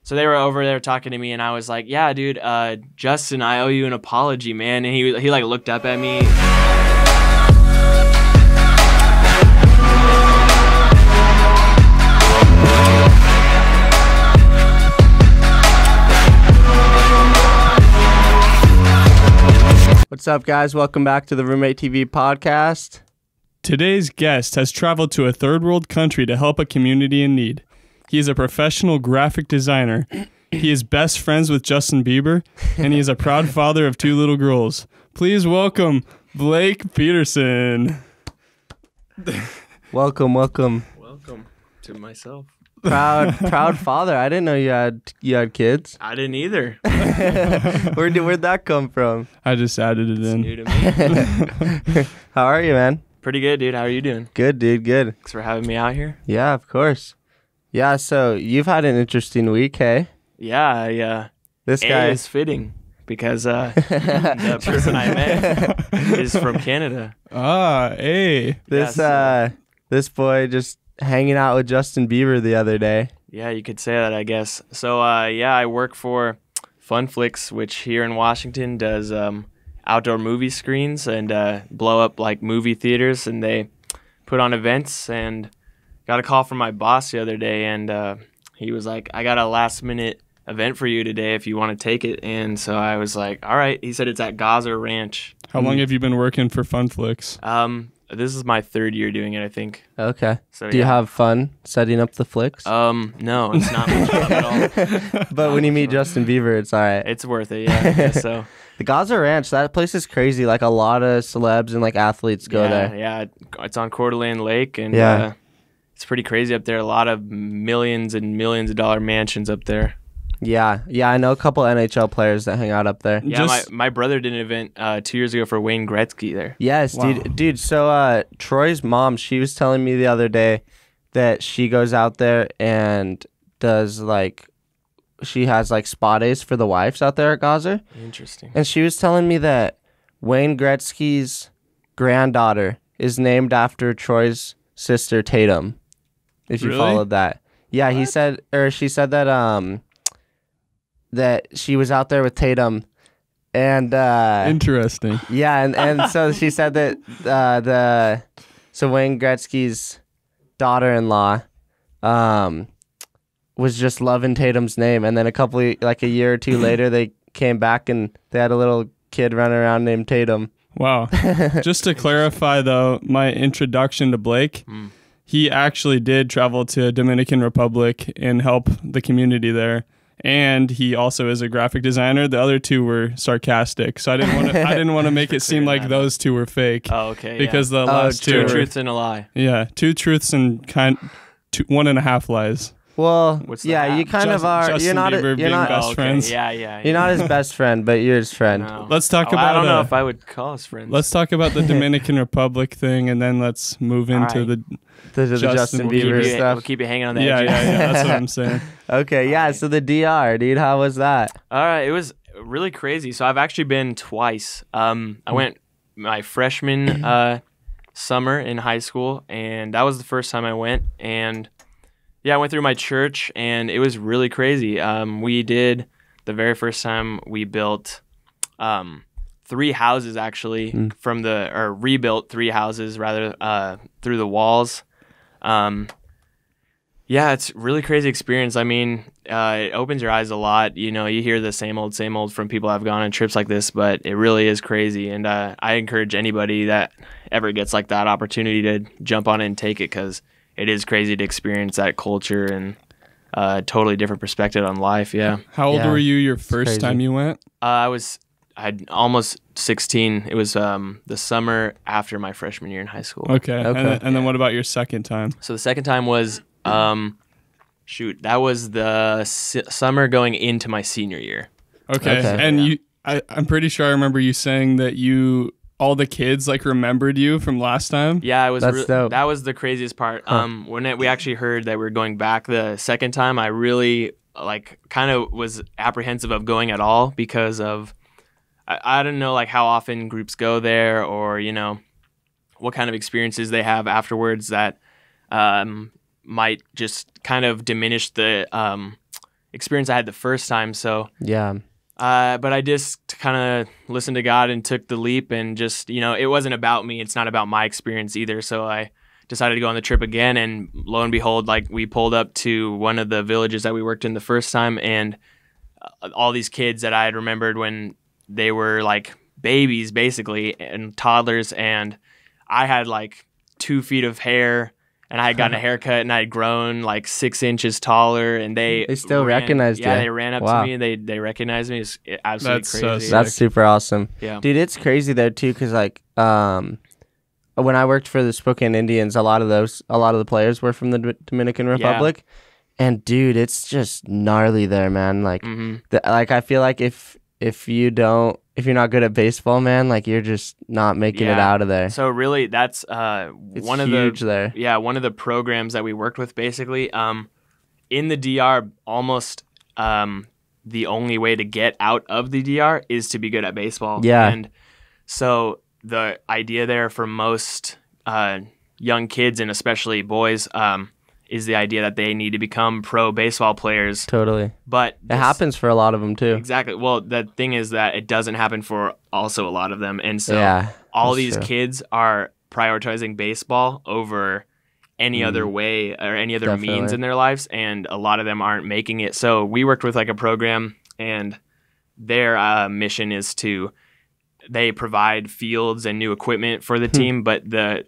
So they were over there talking to me, and I was like, yeah, dude, Justin, I owe you an apology, man. And he like looked up at me. What's up, guys? Welcome back to the RoommateTV podcast. Today's guest has traveled to a third world country to help a community in need. He is a professional graphic designer. He is best friends with Justin Bieber, and he is a proud father of 2 little girls. Please welcome Blake Peterson. Welcome. Welcome to myself. Proud father. I didn't know you had kids. I didn't either. Where'd that come from? I just added it It's in. new to me. How are you, man? Pretty good, dude. How are you doing? Good, dude. Good. Thanks for having me out here. Yeah, of course. Yeah, so you've had an interesting week, hey? Yeah, This A guy is fitting because the person I met is from Canada. Hey. This boy just hanging out with Justin Bieber the other day. Yeah, you could say that, I guess. So, I work for Funflix, which here in Washington does outdoor movie screens and blow up like movie theaters, and they put on events. And got a call from my boss the other day, and he was like, I got a last minute event for you today if you want to take it. And so I was like, all right. He said it's at Gaza Ranch. How long have you been working for Funflix? This is my 3rd year doing it, I think. Okay. So, Do you have fun setting up the flicks? No, it's not much fun at all. But when you meet Justin Bieber, it's all right. It's worth it, yeah. I guess so. The Gaza Ranch, that place is crazy. Like, a lot of celebs and like athletes go there. Yeah, it's on Coeur d'Alene Lake, and it's pretty crazy up there. A lot of millions and millions of dollar mansions up there. Yeah, I know a couple NHL players that hang out up there. Yeah, my brother did an event 2 years ago for Wayne Gretzky there. Yes, wow. dude. So Troy's mom, she was telling me the other day that she goes out there and does she has spa days for the wives out there at Gaza. Interesting. And she was telling me that Wayne Gretzky's granddaughter is named after Troy's sister Tatum. If you Really? followed that. Yeah, What? she said that that she was out there with Tatum, and Interesting. yeah, and so she said that so Wayne Gretzky's daughter-in-law was just loving Tatum's name, and then a year or two later they came back and they had a little kid running around named Tatum. Wow. Just to clarify, though, my introduction to Blake, he actually did travel to Dominican Republic and help the community there. And he also is a graphic designer. The other 2 were sarcastic, so I didn't want to make it seem like those 2 were fake. Oh, okay. Because the last 2 2 were, truths and a lie. yeah, 2 truths and 1.5 lies. Well, What's the yeah, half? you kind of are. Justin You're not. Bieber being You're best not. okay. friends. Yeah. You're not his best friend, but you're his friend. No. Let's talk I about. don't know if I would call us friends. Let's talk about the Dominican Republic thing, and then let's move into right. The Justin Justin Bieber Bieber We'll stuff. keep it hanging on the yeah, edges. that's what I'm saying. Okay, yeah. So the DR, dude, how was that? All right, it was really crazy. So I've actually been twice. I went my freshman summer in high school, and that was the first time I went. And yeah, I went through my church, and it was really crazy. We did the very first time we built 3 houses actually rebuilt 3 houses rather through the walls. Yeah, it's a really crazy experience. I mean, it opens your eyes a lot. You know, you hear the same old from people I've gone on trips like this, but it really is crazy. And I encourage anybody that ever gets like that opportunity to jump on it and take it, because it is crazy to experience that culture and totally different perspective on life. Yeah. How old Yeah, were you your first crazy. time you went? I'd almost 16. It was the summer after my freshman year in high school. Okay. Okay. And then what about your second time? So the second time was, that was the summer going into my senior year. Okay. Okay. And I'm pretty sure I remember you saying that all the kids remembered you from last time. Yeah, it was. That's dope. That was the craziest part. When we actually heard that we were going back the second time, I really kind of was apprehensive of going at all, because of I don't know how often groups go there, or what kind of experiences they have afterwards that might just kind of diminish the experience I had the first time. So Yeah. but I just kind of listened to God and took the leap, and just, it wasn't about me. It's not about my experience either. So I decided to go on the trip again, and lo and behold, like, we pulled up to one of the villages that we worked in the first time, and all these kids that I had remembered when they were like babies, basically, and toddlers, and I had like 2 feet of hair, and I had gotten a haircut, and I had grown like 6 inches taller, and they still recognized you. Yeah, they ran up Wow. to me, and they recognized me. It's absolutely That's crazy. so sick. That's super awesome. Yeah. Dude, it's crazy there too, because like when I worked for the Spokane Indians, a lot of the players were from the Dominican Republic. And dude, it's just gnarly there, man. Like I feel like if you're not good at baseball, man, like, you're just not making it out of there. So really, that's It's one of huge there. Yeah, one of the programs that we worked with, basically. In the DR, almost the only way to get out of the DR is to be good at baseball. Yeah. And so the idea there for most young kids, and especially boys, is the idea that they need to become pro baseball players. Totally. But It happens for a lot of them too. Exactly. Well, the thing is that it doesn't happen for also a lot of them. And so Yeah, all that's these true. kids are prioritizing baseball over any other way or any other means Definitely. in their lives, and a lot of them aren't making it. So we worked with like a program, and their mission is they provide fields and new equipment for the team, but the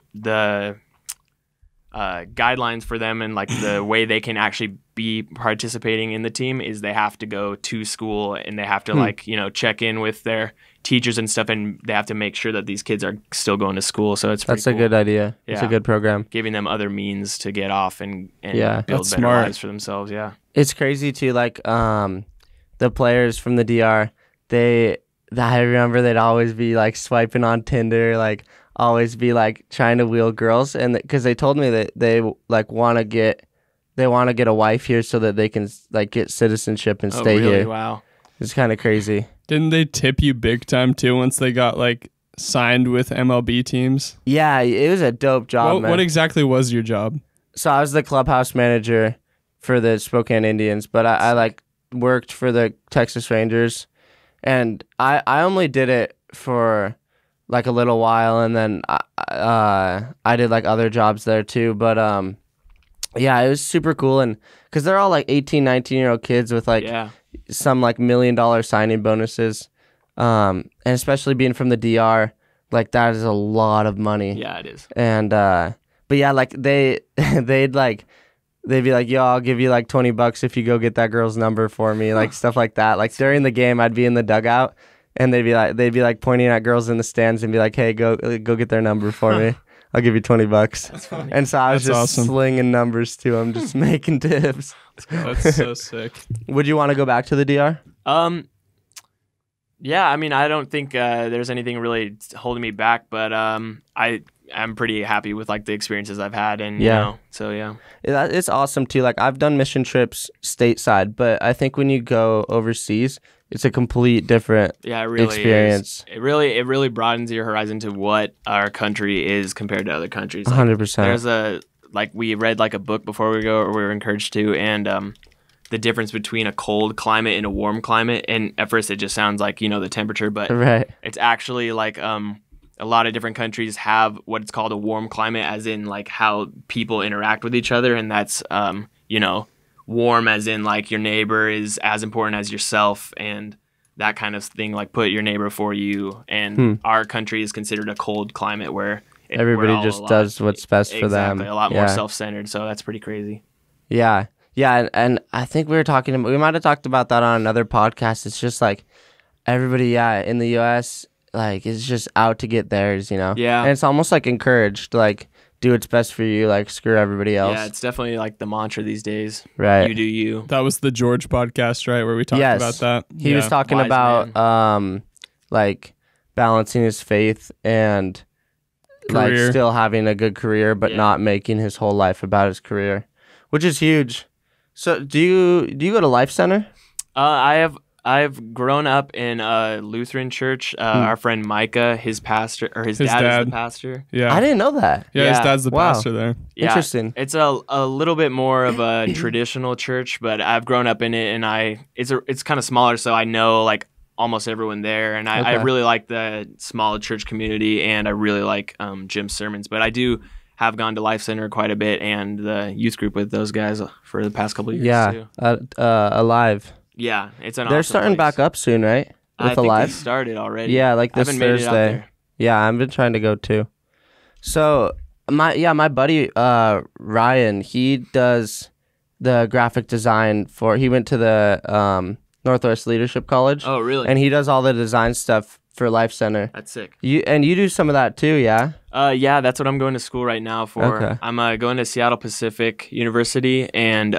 guidelines for them and like the way they can actually be participating in the team is they have to go to school, and they have to like, check in with their teachers and stuff, and they have to make sure that these kids are still going to school. So it's pretty That's a cool. good idea. It's a Yeah. good program. Giving them other means to get off and Yeah. build That's better smart. lives for themselves. Yeah. It's crazy too. Like the players from the DR, I remember they'd always be like swiping on Tinder, like always be like trying to wheel girls, and because they told me that they like want to get a wife here so that they can like get citizenship and stay really? here. Wow. It's kind of crazy. Didn't they tip you big time too once they got like signed with MLB teams? Yeah, it was a dope job, man. What exactly was your job? So I was the clubhouse manager for the Spokane Indians, but I like worked for the Texas Rangers, and I only did it for like a little while, and then I did like other jobs there too. But yeah, it was super cool, and because they're all like 18, 19-year-old kids with like some like $1 million signing bonuses, and especially being from the DR, like that is a lot of money. Yeah, it is. And but yeah, like they'd be like, yo, I'll give you like $20 if you go get that girl's number for me, like stuff like that. Like during the game, I'd be in the dugout, and they'd be like pointing at girls in the stands and be like, hey, go get their number for me. I'll give you $20. That's funny. And so I was That's just awesome. slinging numbers to them, just making tips. That's so sick. Would you want to go back to the DR? Yeah, I mean, I don't think there's anything really holding me back, but I'm pretty happy with like the experiences I've had, and so yeah. It's awesome too. Like I've done mission trips stateside, but I think when you go overseas, it's a complete different experience. It really broadens your horizon to what our country is compared to other countries. 100%. We read like a book before we go, or we were encouraged to, and the difference between a cold climate and a warm climate. And at first it just sounds like, the temperature, but Right. it's actually like a lot of different countries have what it's called a warm climate, as in like how people interact with each other, and that's warm as in like your neighbor is as important as yourself, and that kind of thing, like put your neighbor for you. And our country is considered a cold climate where Everybody just does what's best for them. Exactly, a lot more self-centered, so that's pretty crazy. Yeah. Yeah, and I think we might have talked about that on another podcast. It's just like everybody, in the US, like is just out to get theirs, Yeah. And it's almost like encouraged, like do what's best for you, like screw everybody else. Yeah, it's definitely like the mantra these days. Right. You do you. That was the George podcast, right, where we talked about that. He was talking Wise about like balancing his faith and like Career. still having a good career, but not making his whole life about his career, which is huge. So do you go to Life Center? I have I've grown up in a Lutheran church. Our friend Micah, his pastor, or his dad is the pastor. Yeah. I didn't know that. Yeah, his dad's the Wow. pastor there. Yeah, Interesting. It's a little bit more of a traditional church, but I've grown up in it, and it's kind of smaller, so I know like almost everyone there, and I really like the small church community, and I really like Jim's sermons. But I do have gone to Life Center quite a bit, and the youth group with those guys for the past couple of years too. Alive. Yeah, it's an. They're awesome starting place. back up soon, right? With I think Alive. they started already. Yeah, like this I haven't made it out Thursday. there. Yeah, I've been trying to go too. So my buddy Ryan, he does the graphic design for. He went to the Northwest Leadership College. Oh, really? And he does all the design stuff for Life Center. That's sick. You do some of that too, yeah? Yeah, that's what I'm going to school right now for. Okay. I'm going to Seattle Pacific University, and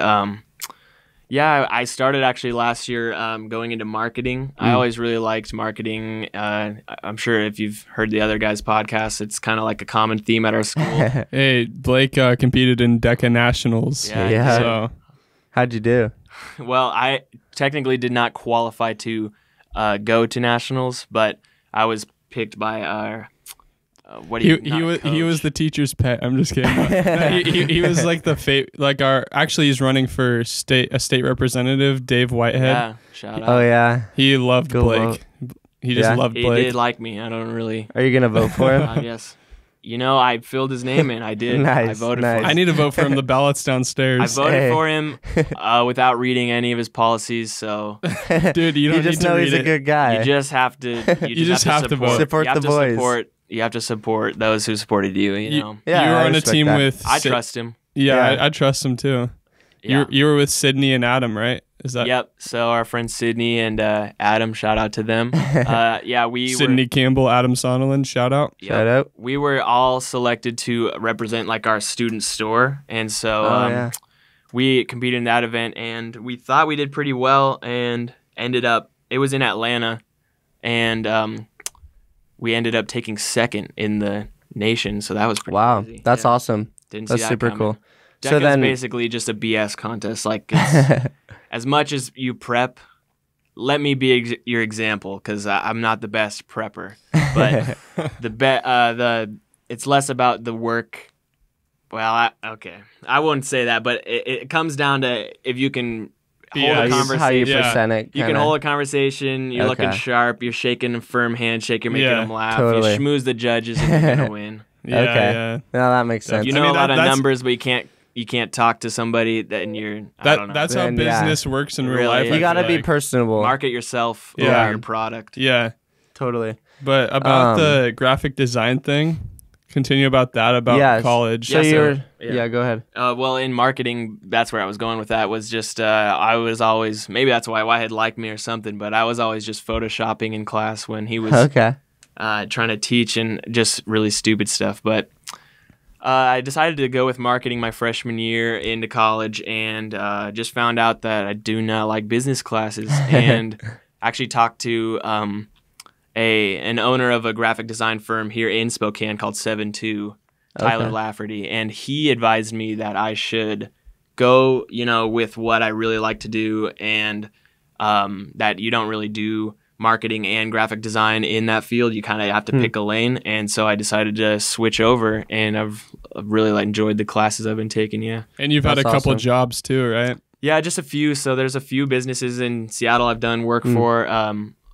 yeah, I started actually last year going into marketing. I always really liked marketing. I'm sure if you've heard the other guys' podcasts, it's kind of like a common theme at our school. Hey, Blake competed in DECA Nationals. Yeah. So How'd you do? Well, I technically did not qualify to go to nationals, but I was picked by our. He was the teacher's pet. I'm just kidding. No, he was like actually he's running for a state representative, Dave Whitehead. Yeah, shout out. Oh yeah. He loved Go Blake. He just loved He Blake. did like me. I don't really. Are you gonna vote for him? Yes. I filled his name in. I did. Nice, I voted nice. for him. I need to vote for him. The ballot's downstairs. I voted Hey. for him without reading any of his policies. So Dude, you don't just need to know read he's a it. good guy. you just have to. You just have to vote. Support you have the to boys. You have to support those who supported you. You know. Yeah, you were I on a respect team that. with. I trust him. Yeah, Yeah. I trust him too. Yeah. You were with Sydney and Adam, right? Is that Yep. So our friends Sydney and Adam, shout out to them. Yeah, we Sydney were. Campbell, Adam Sonderland? Shout out. Yep. Shout out. We were all selected to represent like our student store, and so Yeah. we competed in that event, and we thought we did pretty well, and ended up. It was in Atlanta, and we ended up taking second in the nation, so that was pretty Wow, crazy. that's Yeah. awesome. Didn't see That's that super coming. cool. DECA So then- is basically just a BS contest. Like, it's, as much as you prep, let me be your example, because I'm not the best prepper. But it's less about the work. Well, I wouldn't say that, but it comes down to if you can hold Yeah, a conversation. How you Yeah. present it. You can kinda. hold a conversation. You're looking Okay. sharp. You're shaking a firm handshake. You're making Yeah, them laugh. totally. You schmooze the judges, and you're gonna win. Yeah, Okay. yeah. No, that makes sense. You I know mean, a lot of that's- numbers, but you can't talk to somebody that I don't know. That's how Then, yeah. business works in real Really life. is. I You gotta feel be like. personable. Market yourself Yeah. over your product. Yeah, Totally. but about the graphic design thing, continue about that about Yes. college. So Yeah, you're. yeah. Yeah, go ahead. Well, in marketing, that's where I was going with that. Was just I was always, maybe that's why Whitehead liked me or something. But I was always just photoshopping in class when he was Okay. trying to teach, and just really stupid stuff. But I decided to go with marketing my freshman year into college, and just found out that I do not like business classes, and actually talked to an owner of a graphic design firm here in Spokane called 7-2, Tyler Okay. Lafferty, and he advised me that I should go, with what I really like to do, and that you don't really do marketing and graphic design in that field. You kind of have to pick a lane, and so I decided to switch over, and I've really enjoyed the classes I've been taking. Yeah. And you've had a That's couple awesome. jobs too, right? Yeah, just a few. So there's a few businesses in Seattle I've done work for.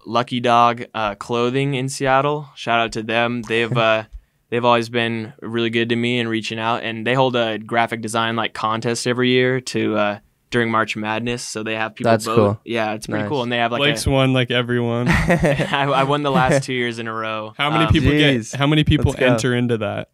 Lucky Dog Clothing in Seattle. Shout out to them. They've always been really good to me and reaching out. And they hold a graphic design contest every year to during March Madness. So they have people That's vote. cool. Yeah, it's pretty Nice. cool. And they have Blake's won like everyone. I won the last 2 years in a row. How many people Jeez. How many people Let's go. enter into that?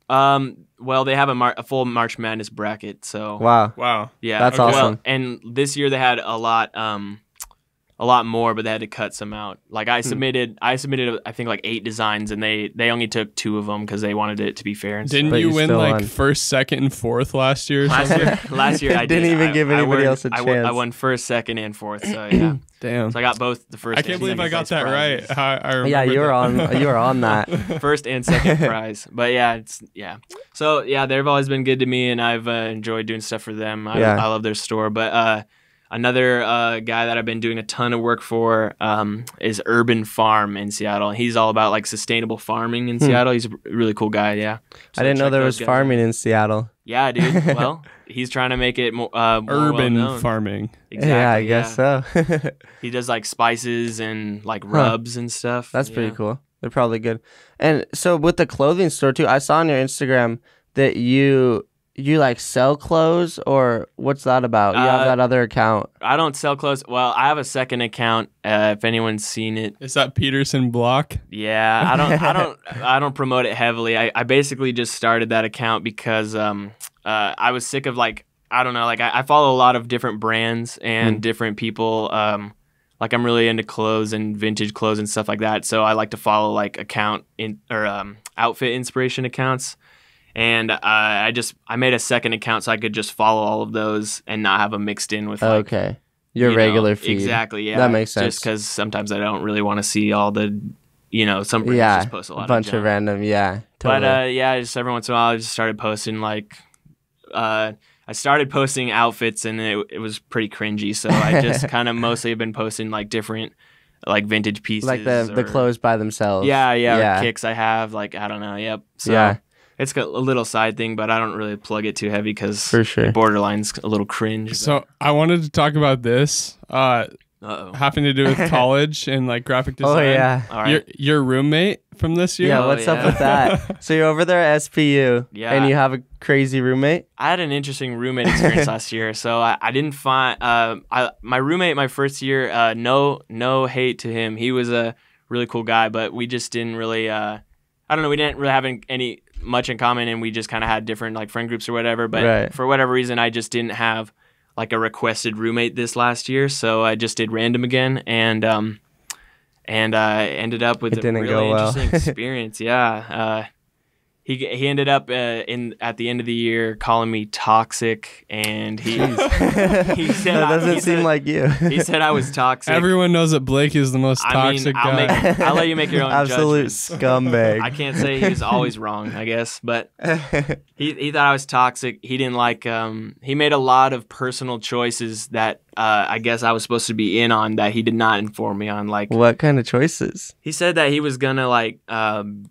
Well, they have a full March Madness bracket. So Wow. Wow. yeah, That's Well, awesome. and this year they had a lot more, but they had to cut some out. I submitted I think 8 designs, and they only took 2 of them because they wanted it to be fair. And Didn't stuff. But you you win still like won. first, second, and fourth last year? Or something? Last year I Didn't did. even give anybody else a I chance. won first, second, and fourth. So yeah, Damn. so I got both the first. I can't and believe I second got place that right. prizes. I remember Yeah, you were on that. First and second prize. But yeah, So yeah, they've always been good to me, and I've enjoyed doing stuff for them. I Yeah. love their store. But Another guy that I've been doing a ton of work for is Urban Farm in Seattle. He's all about like sustainable farming in Seattle. He's a really cool guy. Yeah. I didn't know there was farming in Seattle. Yeah, dude. Well, he's trying to make it more urban well-known. farming. Exactly, yeah, I guess so. He does like spices and like rubs and stuff. That's pretty cool. They're probably good. And so with the clothing store too, I saw on your Instagram that you like sell clothes, or what's that about? You have that other account. I don't sell clothes. Well, I have a second account. If anyone's seen it, Is that Peterson block? yeah, I don't promote it heavily. I basically just started that account because I was sick of like, I don't know, like I follow a lot of different brands and different people. Like I'm really into clothes and vintage clothes and stuff like that. So I like to follow like outfit inspiration accounts. And I made a second account so I could just follow all of those and not have them mixed in with like, your regular feed. Exactly, yeah. That makes sense. Just because sometimes I don't really want to see all the, some brands just post a lot bunch of random, totally. But just every once in a while I just started posting like, I started posting outfits and it was pretty cringy. So I just kind of mostly have been posting like different like vintage pieces. Like the clothes by themselves. Yeah. Or kicks I have, like, I don't know, yep. So, it's got a little side thing, but I don't really plug it too heavy because for sure borderline's a little cringe. So I wanted to talk about this. Having to do with college and like graphic design. Oh yeah. All right. Your roommate from this year? Yeah, what's up with that? So you're over there at SPU and you have a crazy roommate? I had an interesting roommate experience last year. So I didn't find my roommate my first year, no hate to him. He was a really cool guy, but we just didn't really I don't know, we didn't really have any much in common, and we just kind of had different like friend groups or whatever, but for whatever reason I just didn't have like a requested roommate this last year, so I just did random again, and I ended up with a really interesting experience. He ended up at the end of the year calling me toxic, and he said that doesn't seem like you. He said I was toxic. Everyone knows that Blake is the most toxic guy. I'll let you make your own absolute judgment. Scumbag. I can't say he was always wrong, I guess, but he thought I was toxic. He didn't like he made a lot of personal choices that I guess I was supposed to be in on that he did not inform me on. Like, what kind of choices? He said that he was gonna like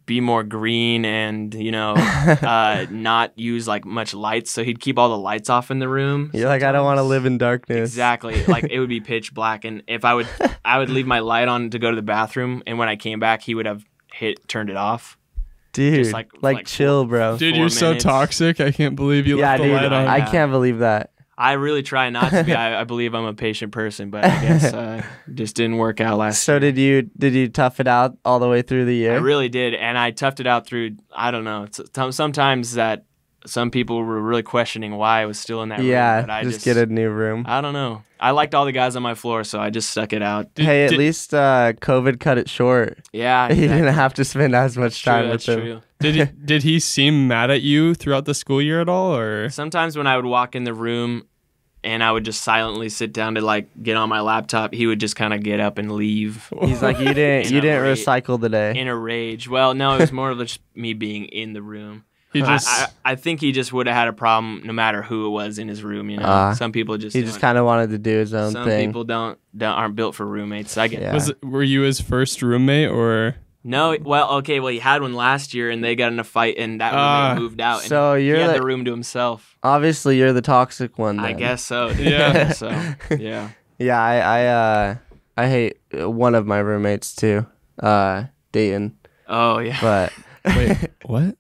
be more green and not use like much lights, so he'd keep all the lights off in the room. You're like, I don't want to live in darkness. Exactly. Like it would be pitch black, and if I would leave my light on to go to the bathroom, and when I came back, he would have turned it off. Dude, just like chill, bro. Dude, you're so toxic. I can't believe you left the light on. I can't believe that. I really try not to be. I believe I'm a patient person, but I guess just didn't work out last year. So did you tough it out all the way through the year? I really did, and I toughed it out through, I don't know, sometimes that some people were really questioning why I was still in that room. Yeah, but I just get a new room. I don't know. I liked all the guys on my floor, so I just stuck it out. At least COVID cut it short. Yeah, exactly. You didn't have to spend as much time with him. Did he seem mad at you throughout the school year at all, or? Sometimes when I would walk in the room and I would just silently sit down to like get on my laptop, he would just kind of get up and leave. He's like, you didn't recycle today. In a rage. Well, no, it was more of just me being in the room. I think he just would have had a problem no matter who it was in his room. Some people just he just kind of wanted to do his own thing. Some people aren't built for roommates. I get that. Were you his first roommate or? No, well, he had one last year, and they got in a fight, and that roommate moved out. So he had the room to himself. Obviously, you're the toxic one. Then. I guess so. Yeah. So yeah. Yeah, I hate one of my roommates too, Dayton. Oh yeah. But wait, what?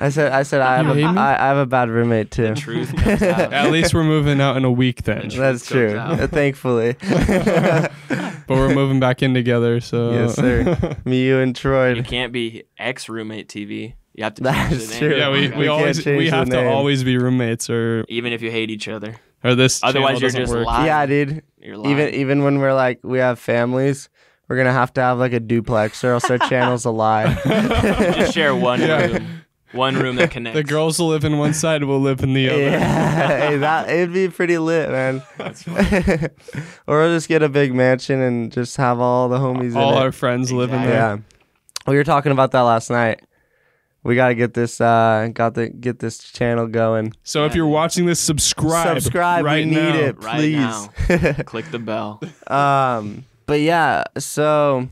I said I have a bad roommate too. The truth comes out. At least we're moving out in a week then. That's true. Thankfully. But we're moving back in together, so yes, sir. Me, you, and Troy. You can't be RoomateTV. You have to change That's the name. true. Yeah, we have to always be roommates, or even if you hate each other. Or this. Otherwise, you're just lying. Yeah, dude. You're lying. Even when we're like we have families, we're gonna have to have like a duplex, or else our channel's a lie. Just share one room. One room that connects. The girls will live in one side, we'll live in the other. Yeah, it'd be pretty lit, man. That's funny. Or we'll just get a big mansion and just have all the homies in it. All our friends live in there. Yeah. We were talking about that last night. We gotta get this get this channel going. So if you're watching this, subscribe. We Right need now. it, Right please. now. Click the bell. But yeah, so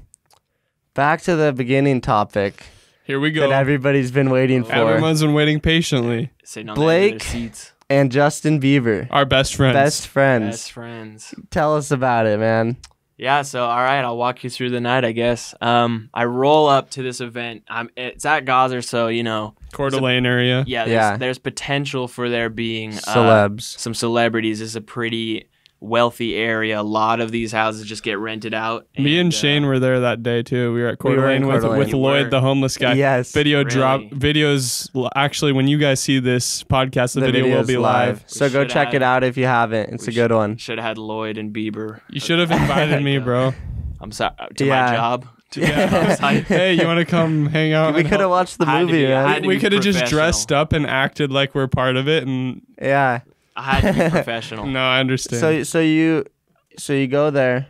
back to the beginning topic Here we that go. everybody's been waiting for. Everyone's been waiting patiently. Sitting on the edge of Blake. their seats. And Justin Bieber. Our best friends. Best friends. Best friends. Tell us about it, man. Yeah, so all right, I'll walk you through the night, I guess. I roll up to this event. It's at Gaza, so Coeur d'Alene area. yeah, there's potential for there being Celebs. some celebrities. It's a pretty wealthy area. A lot of these houses just get rented out. Me and Shane were there that day too. We were at Coeur We were in d'Alene Coeur d'Alene. with You Lloyd, were. the homeless guy. Yes. Videos. Actually, when you guys see this podcast, the video will video's be live. So go should check have- it out if you haven't. It's a good one. Should have had Lloyd and Bieber. You should have invited me, bro. I'm sorry to Yeah. my job. Yeah. Hey, you want to come hang out? We and could have help? watched the Had to movie, be- I man. had to We be could have just professional. dressed up and acted like we're part of it. And Yeah. I had to be professional. no, I understand. So you go there.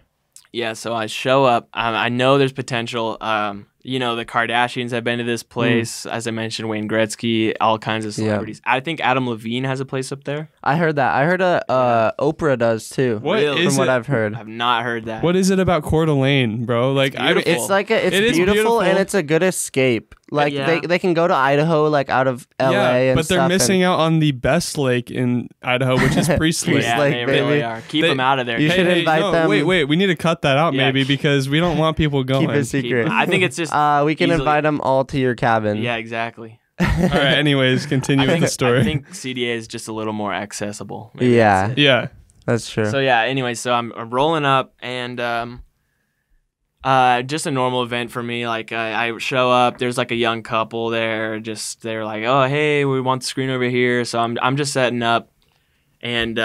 Yeah, so I show up. I know there's potential. The Kardashians have been to this place. As I mentioned, Wayne Gretzky, all kinds of celebrities. I think Adam Levine has a place up there. I heard that. I heard Oprah does too. What Really? is From what it? I've heard. I've not heard that. What is it about Coeur d'Alene, bro? Like beautiful. It's like it's It is beautiful and beautiful. it's a good escape. Like Yeah. they can go to Idaho, like out of LA and but they're stuff, missing out on the best lake in Idaho, which is Priest Lake. yeah, Lake, they baby. really are. Keep They- them out of there. You should invite no, them. Wait, we need to cut that out Yeah. maybe because we don't want people going. Keep it secret. I think it's just. We can easily- invite them all to your cabin. Yeah, exactly. All right, anyways, continue with the story. I think CDA is just a little more accessible. Maybe Yeah. that's it. yeah. That's true. So yeah. Anyway, so I'm rolling up and just a normal event for me. Like I show up, there's like a young couple there. Just they're like, oh hey, we want the screen over here. So I'm just setting up, and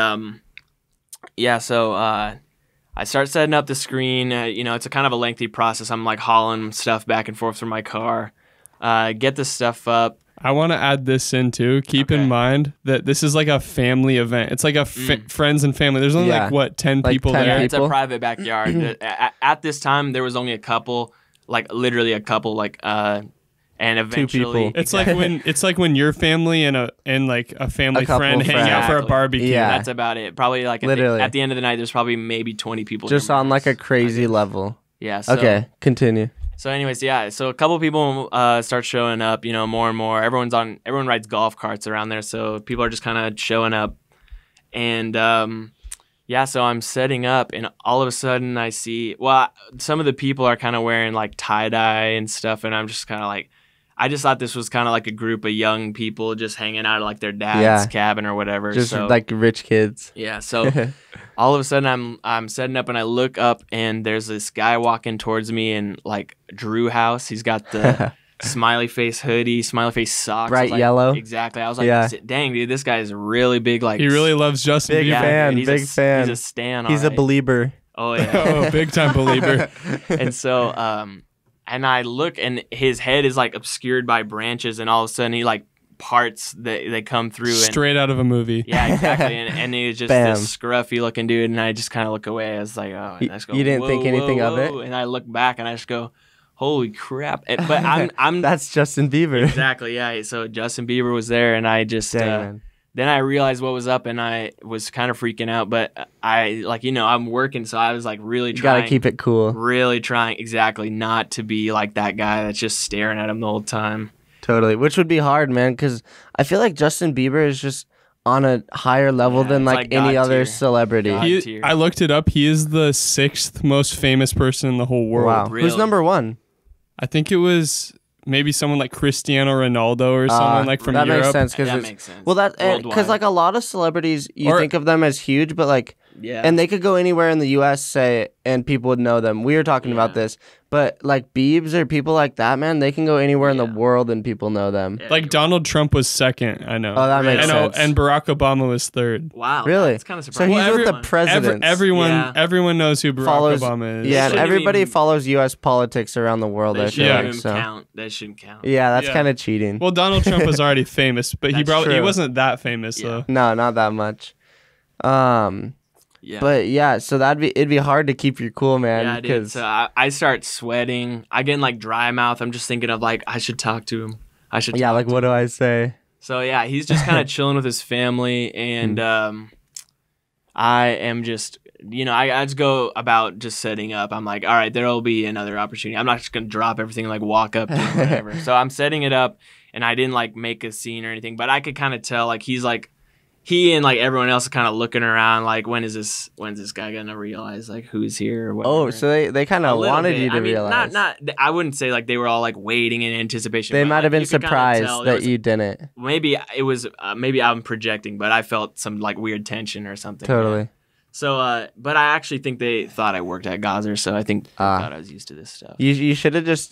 so I start setting up the screen. It's a kind of a lengthy process. I'm like hauling stuff back and forth from my car. Get the stuff up. I want to add this in too. Keep in Okay. mind that this is like a family event. It's like a friends and family. There's only Yeah. 10 Like people 10 there. people. It's a private backyard. At this time, there was only a couple, like literally a couple, and eventually people. It's like when your family and like a family A couple friend hang out for a friends. barbecue. Yeah. That's about it. Probably like Literally. at the end of the night, there's probably maybe 20 people. Just here on like a max, crazy I guess. level. Yeah. So, Okay, continue. So, anyways, yeah. So a couple people start showing up. More and more. Everyone rides golf carts around there, so people are just kind of showing up. And so I'm setting up, and all of a sudden I see. Well, some of the people are kind of wearing like tie dye and stuff, and I'm just kind of like. I just thought this was kind of like a group of young people just hanging out at like their dad's cabin or whatever. Just so, like rich kids. yeah. So all of a sudden I'm setting up and I look up and there's this guy walking towards me in like Drew house. He's got the smiley face hoodie, smiley face socks. I was Bright like, yellow. Exactly. I was like, Yeah. dang, dude, this guy is really big. Like He really loves Justin Big Bieber. fan. dude, he's big fan. He's a stan. He's a alright. Belieber. Oh yeah. Oh, big time Belieber. And so and I look and his head is like obscured by branches and all of a sudden he like parts that they come through and Straight out of a movie. yeah, exactly. And he was just Bam. this scruffy looking dude, and I just kind of look away. I was like, oh, and I just go, You didn't think "Whoa, anything whoa, of it?" whoa." And I look back and I just go, holy crap. But I'm That's Justin Bieber. exactly, yeah. So Justin Bieber was there, and I just Dang, man. then I realized what was up, and I was kind of freaking out. But I I'm working, so I was like really You trying. gotta keep it cool. Really trying exactly not to be like that guy that's just staring at him the whole time. Totally. Which would be hard, man, because I feel like Justin Bieber is just on a higher level Yeah, than it's like like any God other tier. celebrity. God tier. I looked it up. He is the 6th most famous person in the whole world. Wow. Who's Really? number one? I think it was maybe someone like Cristiano Ronaldo or someone like from that Europe. makes sense because That makes sense. well, that because Worldwide. like a lot of celebrities, you Or- think of them as huge, but like, Yeah. and they could go anywhere in the U.S. say, and people would know them. We were talking about Yeah. this, but like Biebs or people like that, man, they can go anywhere in the Yeah. world and people know them. Yeah, Like you're Donald Trump was 2nd, I know. Oh, that makes I know, sense. and Barack Obama was 3rd. right. Wow. Really? That's kind of So surprising. he's with the Everyone- presidents. Everyone Yeah. knows who Barack Follows- Obama is. Yeah, and shouldn't everybody even- follows U.S. politics around the world. They I feel shouldn't Yeah. like even so. count. They shouldn't count. Yeah, that's Yeah. kind of cheating. Well, Donald Trump was already famous, but he That's he true. wasn't that famous Yeah. though. No, not that much. Yeah. But yeah, so it'd be hard to keep your cool, man. yeah, dude. Because So I start sweating. I get in like dry mouth. I'm just thinking of like I should talk to him. I should. Yeah, talk like to what him. do I say? So yeah, he's just kind of chilling with his family, and I am just, I just go about just setting up. I'm like, all right, there'll be another opportunity. I'm not just gonna drop everything and like walk up to him or whatever. So I'm setting it up, and I didn't like make a scene or anything, but I could kind of tell like he and like everyone else are kind of looking around like when's this guy gonna realize like who's here or whatever. Oh, so they kind of wanted you to realize. Not I wouldn't say like they were all like waiting in anticipation. They but, might like, have been you could kinda surprised tell that you didn't. Maybe it was maybe I'm projecting, but I felt some like weird tension or something. Totally. Yeah. So but I actually think they thought I worked at Gazer, so I think they thought I was used to this stuff. You should have just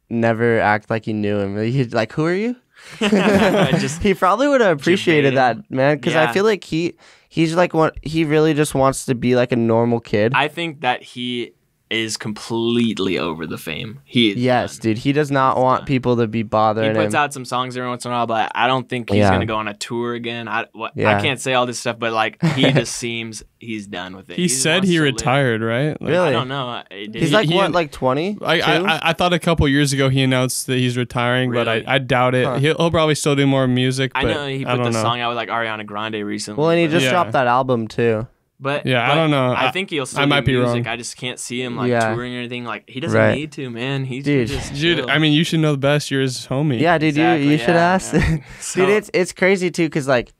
never act like you knew him. He's like, who are you? He probably would have appreciated that, man, because I feel like he's like he really just wants to be like a normal kid. I think that he is completely over the fame. Yes, dude. He does not want people to be bothering him. He puts out some songs every once in a while, but I don't think he's gonna go on a tour again. I can't say all this stuff, but like he just seems he's done with it. He said he retired, right? Like, really? I don't know. He's like like 20? I thought a couple years ago he announced that he's retiring, Really? but I doubt it. Huh. He'll probably still do more music. I But know he put the song out with like Ariana Grande recently. Well, and he just dropped that album too. But I don't know. I think he'll still I might do be music. wrong. I just can't see him like touring or anything. Like he doesn't need to, man. He's just dude. I mean, you should know the best. You're his homie. Yeah, dude. Exactly, you should ask. Yeah. Dude, it's crazy too, cause like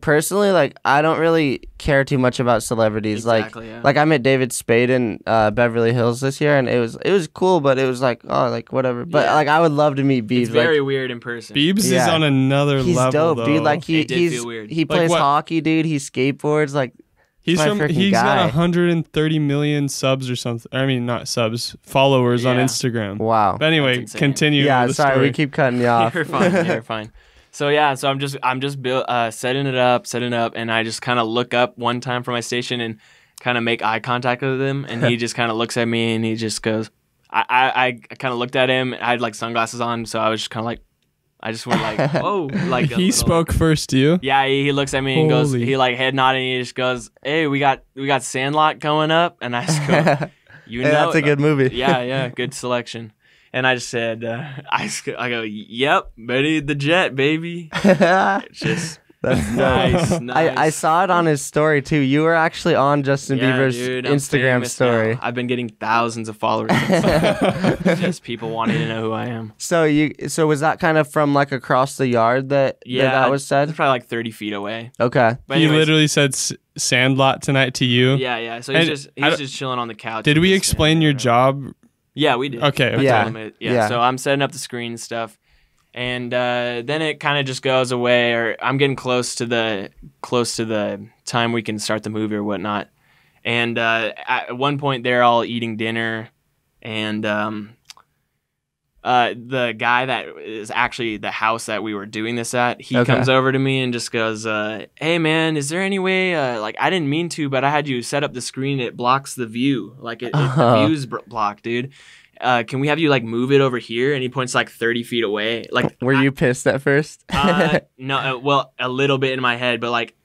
personally, like I don't really care too much about celebrities. Exactly, like I met David Spade in Beverly Hills this year, and it was cool, but it was like whatever. But like I would love to meet Biebs. It's very weird in person. Biebs is on another level. He's dope, though. dude. Like he plays like hockey, dude. He skateboards. Like he's got guy. 130 million subs or something. I mean, not subs, followers on Instagram. Wow. But anyway, continue. Yeah, the sorry, story. we keep cutting you off. You're fine. You're fine. So yeah, so I'm just setting it up, and I just kind of look up one time from my station and kind of make eye contact with him, and he just kind of looks at me and he just goes, I kind of looked at him. I had like sunglasses on, so I was just kind of like, I just went like, whoa, like he spoke first to you. Yeah, he looks at me and goes, he like head nodded, and he just goes, hey, we got Sandlot coming up, and I just go, that's a good movie. Yeah, good selection. And I just said, I go, yep, Betty the Jet, baby. It's just that's nice. I saw it on his story too. You were actually on Justin Bieber's Instagram story. Now. I've been getting thousands of followers. Just people wanting to know who I am. So was that kind of from like across the yard that was said? It's probably like 30 feet away. Okay. But he literally said Sandlot tonight to you. Yeah. So he's just chilling on the couch. Did we explain your job? Yeah, we did. Okay. Yeah. So I'm setting up the screen and stuff, and then it kind of just goes away, or I'm getting close to the time we can start the movie or whatnot. And at one point, they're all eating dinner, and the guy that is actually the house that we were doing this at, he comes over to me and just goes, hey man, is there any way, like I didn't mean to, but I had you set up the screen, it blocks the view, like the view's blocked, dude. Can we have you like move it over here? And he points like 30 feet away. Like, were you pissed at first? No, well, a little bit in my head, but like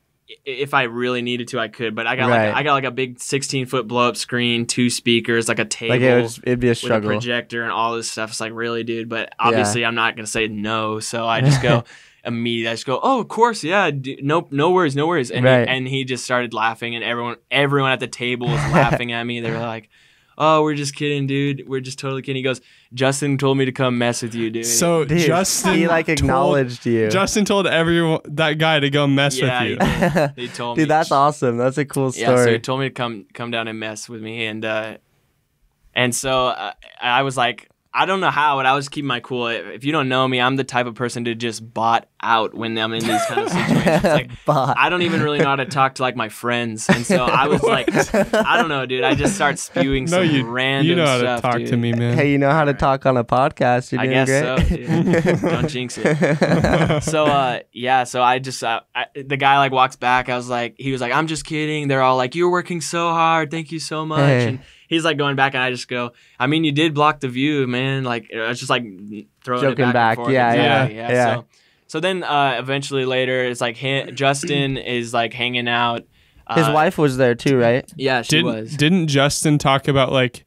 if I really needed to, I could. But I got like a big 16-foot blow up screen, 2 speakers, like a table, like it'd be a struggle, with a projector and all this stuff. It's like, really, dude. But obviously, I'm not gonna say no, so I just go immediately. I just go, oh, of course, yeah, no worries. And he just started laughing, and everyone at the table was laughing at me. They were like, oh, we're just kidding, dude. We're just totally kidding. He goes, Justin told me to come mess with you, dude. So dude, Justin, he like acknowledged you. Justin told that guy to go mess with you. He told me. Dude, that's awesome. That's a cool story. Yeah, so he told me to come down and mess with me, and so I was like, I don't know how, but I was keeping my cool. If you don't know me, I'm the type of person to just bot out when I'm in these kind of situations. Like, I don't even really know how to talk to like my friends, and so I was like, I don't know, dude. I just start spewing some random stuff. You know how to talk to me, man. Hey, you know how to talk on a podcast. You're doing great. I guess so, dude. Don't jinx it. So so I just the guy like walks back. He was like, I'm just kidding. They're all like, you're working so hard. Thank you so much. Hey. And he's like going back, and I just go, I mean, you did block the view, man. Like, I was just like throwing joking it back and forth. Yeah. So then eventually later, it's like Justin is like hanging out. His wife was there too, right? Yeah, she was. Didn't Justin talk about like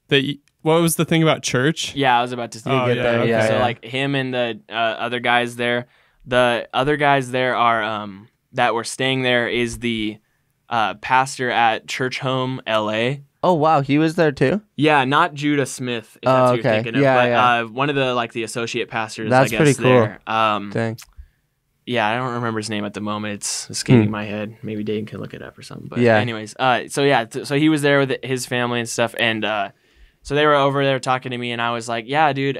that? what was the thing about church? Yeah, I was about to say. Oh, yeah, okay. Yeah, So yeah. like him and the other guys there. The other guys there are that were staying there is the pastor at Church Home LA. Oh wow, he was there too. Yeah, not Judah Smith, if that's what okay. you're thinking of, Yeah, but yeah. One of the associate pastors. That's I guess, pretty cool. there. Dang. Yeah, I don't remember his name at the moment. It's escaping my head. Maybe Dane can look it up or something. But Yeah. anyways, so he was there with his family and stuff, and so they were over there talking to me, and I was like, "Yeah, dude,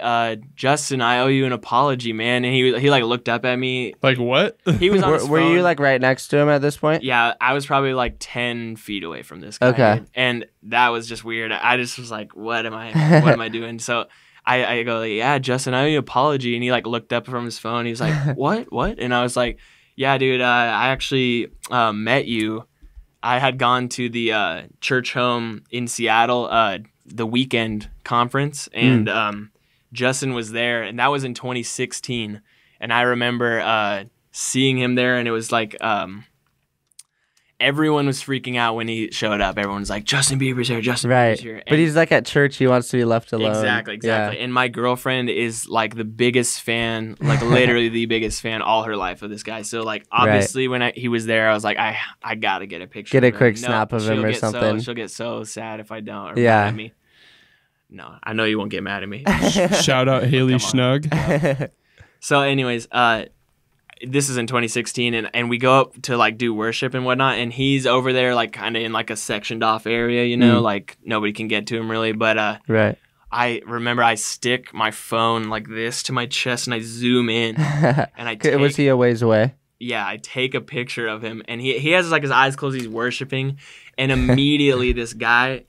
Justin, I owe you an apology, man." And he like looked up at me. Like what? He was on his Were you phone. like right next to him at this point? Yeah, I was probably like 10 feet away from this guy. Okay. Dude. And that was just weird. I just was like, what am I doing? So I go, like, yeah, Justin, I owe you an apology. And he like looked up from his phone. He was like, what? And I was like, yeah, dude, I actually met you. I had gone to the church home in Seattle, the weekend conference, and Justin was there. And that was in 2016. And I remember seeing him there, and it was like everyone was freaking out when he showed up. Everyone was like, Justin Bieber's here, Justin Bieber's here. But he's like at church, he wants to be left alone. Exactly. Yeah. And my girlfriend is like the biggest fan, like literally the biggest fan all her life of this guy. So like obviously when he was there, I was like, I gotta get a picture. Get a of him. quick snap of him she'll or get something. she'll get so sad if I don't. Or Yeah. mad at me. No, I know you won't get mad at me. Shout out Haley Come on. Schnug. So anyways, this is in 2016, and we go up to like do worship and whatnot, and he's over there like kind of in like a sectioned off area, you know, like nobody can get to him really. But Right. I remember I stick my phone like this to my chest and I zoom in, and I take, Was he a ways away? yeah, I take a picture of him, and he has like his eyes closed, he's worshiping, and immediately this guy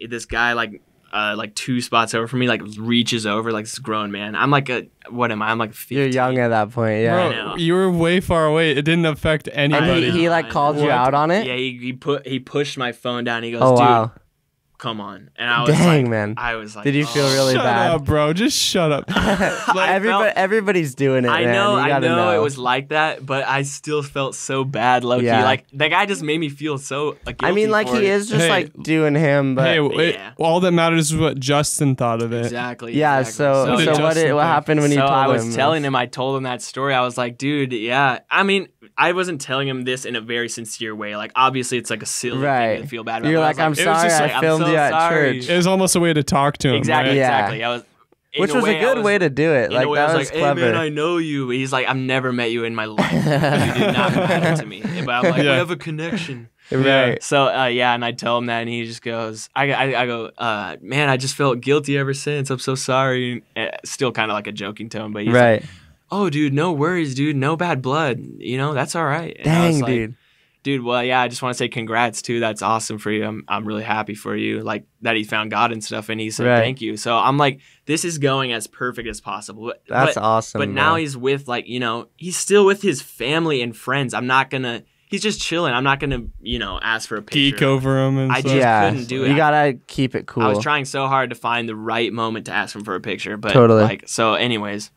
like 2 spots over from me, like reaches over, like this grown man. I'm like what am I? I'm like 15. You're young at that point, yeah. Bro, you were way far away. It didn't affect And anybody. he like called you What? out on it? Yeah, he pushed my phone down. He goes, Oh dude, wow. come on. And I was Dang, like, man. I was like, Did you feel really Shut bad? up, bro. Just shut up. Everybody's doing it, I man. know, You I gotta know it was like that, but I still felt so bad, low key. Yeah. Like that guy just made me feel so guilty. I mean, like for he it. is just Hey, like doing him, but Hey, Yeah. all that matters is what Justin thought of it. Exactly. yeah. exactly. So What did what Justin think? happened when you So told him? I was telling him, I told him that story. I was like, dude, yeah. I mean, I wasn't telling him this in a very sincere way. Like, obviously, it's like a silly Right. thing to feel bad about. You're but I like, was I'm it was sorry, just I like, I'm filmed so you at sorry. church. It was almost a way to talk to him. Exactly, right? Yeah. exactly. I was, in Which was a way, good way to do it. in Like a way, I that was was like, clever. hey man, I know you. But he's like, I've never met you in my life. You did not matter to me. But I'm like, we Yeah. have a connection. Right. So yeah, and I tell him that, and he just goes, I go, man, I just felt guilty ever since. I'm so sorry. Still kind of like a joking tone, but he's Right. like, oh, dude, no worries, dude, no bad blood. You know, that's all right. And I was Dang, like, dude, well, yeah, I just want to say congrats too. That's awesome for you. I'm really happy for you, like that he found God and stuff, and he said Right. thank you. So I'm like, this is going as perfect as possible. That's but, awesome. But now bro. he's with like, you know, he's still with his family and friends. I'm not gonna. He's just chilling. I'm not gonna, you know, ask for a picture. Geek over him and I stuff. just couldn't do it. You gotta keep it cool. I was trying so hard to find the right moment to ask him for a picture, but Totally. like, so anyways.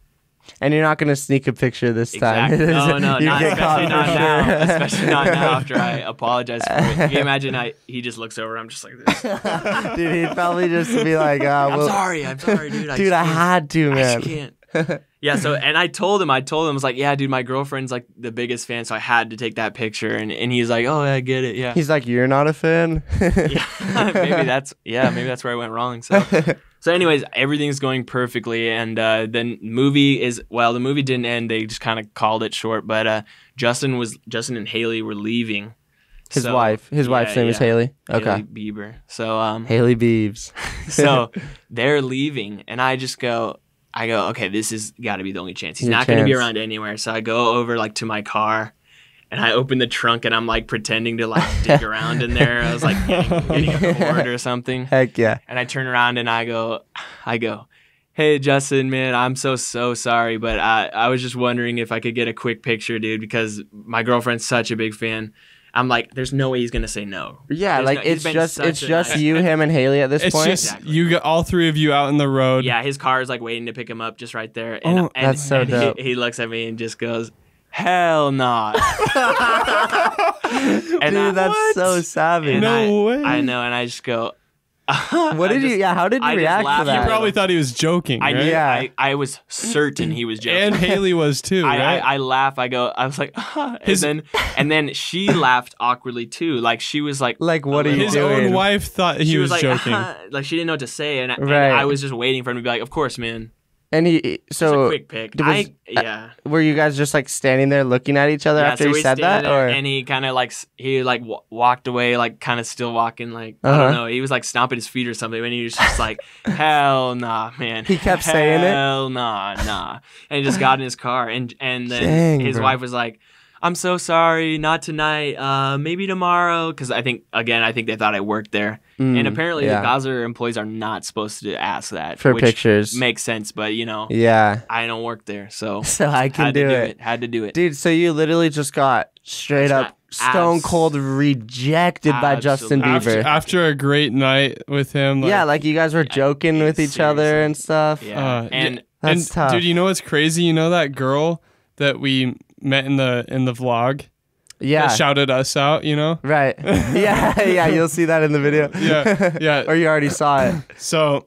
And you're not gonna sneak a picture this time. Exactly. No, You not, get caught especially not for now. sure. Especially not now after I apologize for it. Can you imagine he just looks over, I'm just like this. Dude, he'd probably just be like, I'm sorry, dude. Dude, I had to, I man. just can't. Yeah, so, and I told him, I was like, yeah, dude, my girlfriend's like the biggest fan, so I had to take that picture. And he's like, oh, yeah, I get it, yeah. He's like, you're not a fan? Yeah, maybe that's where I went wrong. So anyways, everything's going perfectly, and the the movie didn't end. They just kind of called it short. But Justin and Haley were leaving. His wife's name is Haley. Okay. Haley Bieber. So Haley Biebs. so they're leaving, and I go, okay, this has got to be the only chance. He's Your not going to be chance. around anywhere. So I go over like to my car, and I open the trunk, and I'm like pretending to like dig around in there. I was like getting a cord or something. Heck yeah. And I turn around and I go, hey Justin, man, I'm so sorry, but I was just wondering if I could get a quick picture, dude, because my girlfriend's such a big fan. I'm like, there's no way he's gonna say no. Yeah, There's like no- he's it's been just such a nice- you, him, and Haley at this It's point. just Exactly. you got all three of you out in the road. Yeah, his car is like waiting to pick him up just right there. And, Oh, and, that's so and dope. He looks at me and just goes, hell nah. And Dude, that's so savage. No way. I know, and I just go, What did you? Yeah, how did you I just react to laughed. that? You probably thought he was joking, I right? knew. Yeah. I was certain he was joking. And Haley was too, right? I laugh. I was like, and then she laughed awkwardly too. Like she was like, what are you His doing? own wife thought he she was like, joking. like she didn't know what to say, and Right. I was just waiting for him to be like, of course, man. And he Just a so quick pick. was- were you guys just like standing there looking at each other after so he we said that, standing there, or and he kind of like walked away, like kind of still walking, like I Uh-huh. don't know. He was like stomping his feet or something, and he was just like, "Hell nah, man." He kept saying it? Hell nah. And he just got in his car, and then Dang, his bro. wife was like, "I'm so sorry, not tonight. Maybe tomorrow." Because I think they thought I worked there, and apparently yeah. the Gaza employees are not supposed to ask that for which pictures? Makes sense, but Yeah, I don't work there, so so I can had do to it. Had to do it. Dude. So you literally just got straight Just up stone cold rejected by Justin Absolutely. Bieber. After a great night with him. Yeah, like you guys were joking with each other seriously. and stuff. Yeah, and That's tough. Dude, you know what's crazy? You know that girl that we met in the vlog Yeah, that shouted us out, you know? right. yeah. You'll see that in the video. Yeah. Or you already saw it. So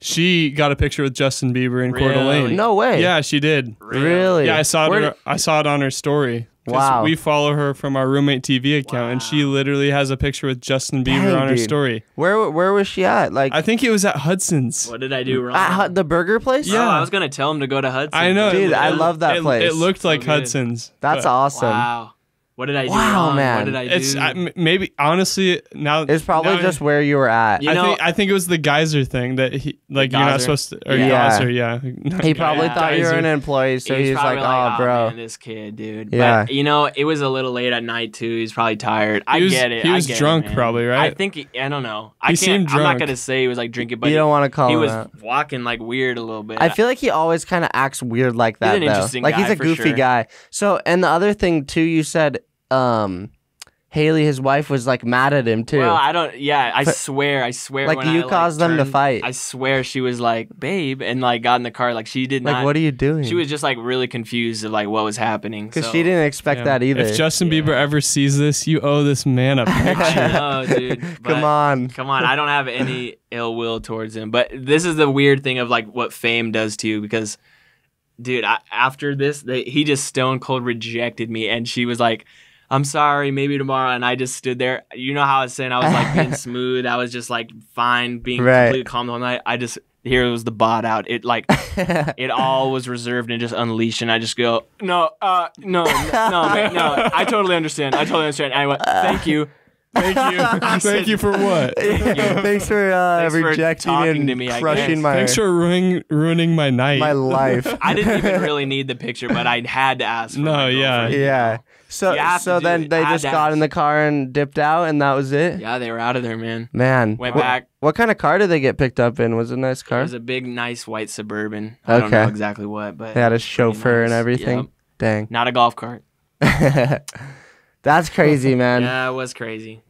she got a picture with Justin Bieber in Coeur Really? d'Alene. No way. Yeah, she did. Really? Yeah, I saw Where it. I saw it on her story. 'Cause Wow. We follow her from our RoommateTV account, and she literally has a picture with Justin Bieber Dang, on her dude. story. Where was she at? Like I think it was at Hudson's. What did I do wrong? at the burger place? Oh, I was gonna tell him to go to Hudson. I know, Dude, I love that place. It looked like good. Hudson's. That's but awesome. Wow. What did I do Wow, wrong? man. What did I do? It's maybe honestly now. It's probably now- just where you were at. You know- I think it was the geyser thing that he like you're not Geyser? supposed to or Yeah. geyser, yeah. He probably Yeah. thought you were an Geyser. employee, so he's like, probably "Oh, bro." man, this kid, dude. Yeah. But it was a little late at night too. He's probably tired. I was- get it. he was I get drunk it, man. probably, right? I think I don't know. He seemed I'm not drunk. gonna say he was like drinking, but You don't want to call he him was out. walking like weird a little bit. I feel like he always kind of acts weird like that, an though. interesting Like he's guy, a for goofy sure. guy. So, and the other thing too, you said, Haley, his wife, was like mad at him too. Well, I don't. Yeah, I swear. like when you I, caused them to turned, fight. I swear she was like, "Babe," and like got in the car. Like she did Like, not. what are you doing? She was just like really confused of like what was happening. because so. she didn't expect Yeah. that either. If Justin Bieber ever sees this, you owe this man a picture. No, dude. Come but- on. Come on, I don't have any ill will towards him, but this is the weird thing of like what fame does to you because, dude, after this, he just stone cold rejected me, and she was like, "I'm sorry, maybe tomorrow," and I just stood there. You know how I was saying I was like being smooth, I was just like fine, being Right. completely calm the whole night. Here was the bot out. It like it all was reserved and just unleashed, and I just go, no, man, no. I totally understand. And I went, thank you. Thank you. Thank you for what? Thanks for Thanks for rejecting talking and to me, I crushing guess. my Thanks for ruining my night. my life. I didn't even really need the picture, but I had to ask. For No, my yeah. girlfriend, you Yeah. know? So You have to do then it. they Had just to got ask. in the car and dipped out, and that was it. Yeah, they were out of there, man. Man, Went what, back. What kind of car did they get picked up in? Was it a nice It car? was a big, nice white Suburban. I don't know Okay. exactly what, but They had a pretty chauffeur and nice. everything. Yep. Dang, Not a golf cart. that's crazy, man. Yeah, it was crazy.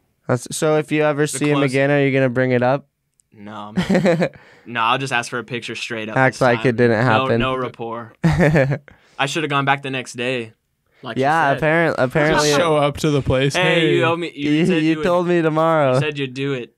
So if you ever see him close- again, are you gonna bring it up? No, man. No, I'll just ask for a picture straight up. Act this like time. it didn't happen. No rapport. I should have gone back the next day. Like you Yeah, said. apparently. Just show up to the place. Hey, you owe me. You, said You would- told me tomorrow. You said you'd do it.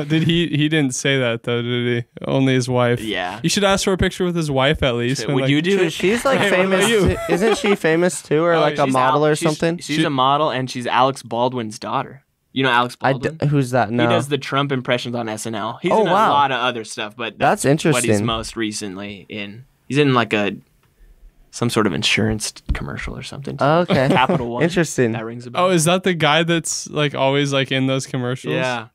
Did he didn't say that though, did he? Only his wife. Yeah. You should ask for a picture with his wife at least. Would you do Dude, it? she's like Hey, what about famous. you? Isn't she famous too, or Oh, like a she's model or She's- something? She's a model, and she's Alex Baldwin's daughter. You know Alex Baldwin? Who's that? No. He does the Trump impressions on SNL. He's Oh, in a wow. lot of other stuff, but That's what he's interesting. most recently in. He's in like some sort of insurance commercial or something. Oh, okay. Capital One. Interesting. That rings a bell. Oh, is that the guy that's like always like in those commercials? Yeah.